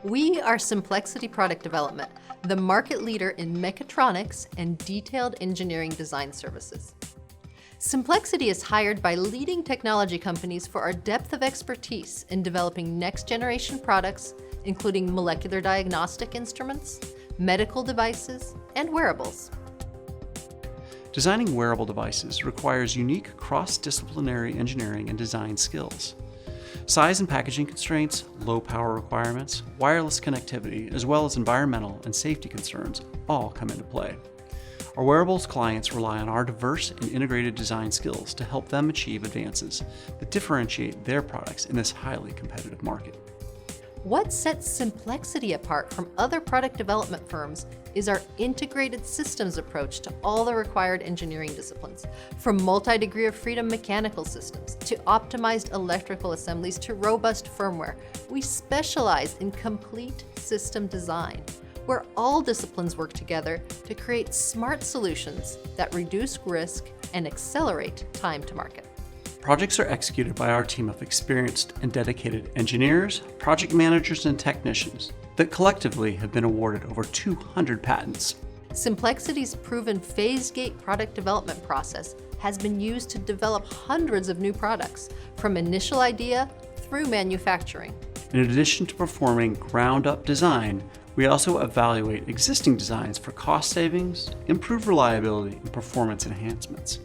We are Simplexity Product Development, the market leader in mechatronics and detailed engineering design services. Simplexity is hired by leading technology companies for our depth of expertise in developing next-generation products, including molecular diagnostic instruments, medical devices, and wearables. Designing wearable devices requires unique cross-disciplinary engineering and design skills. Size and packaging constraints, low power requirements, wireless connectivity, as well as environmental and safety concerns all come into play. Our wearables clients rely on our diverse and integrated design skills to help them achieve advances that differentiate their products in this highly competitive market. What sets Simplexity apart from other product development firms is our integrated systems approach to all the required engineering disciplines, from multi-degree of freedom mechanical systems to optimized electrical assemblies to robust firmware. We specialize in complete system design, where all disciplines work together to create smart solutions that reduce risk and accelerate time to market. Projects are executed by our team of experienced and dedicated engineers, project managers, and technicians that collectively have been awarded over 200 patents. Simplexity's proven phase-gate product development process has been used to develop hundreds of new products, from initial idea through manufacturing. In addition to performing ground-up design, we also evaluate existing designs for cost savings, improved reliability, and performance enhancements.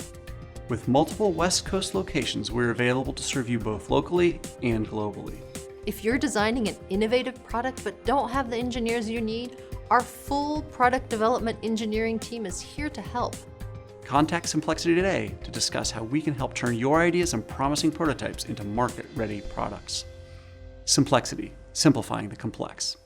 With multiple West Coast locations, we're available to serve you both locally and globally. If you're designing an innovative product but don't have the engineers you need, our full product development engineering team is here to help. Contact Simplexity today to discuss how we can help turn your ideas and promising prototypes into market-ready products. Simplexity, simplifying the complex.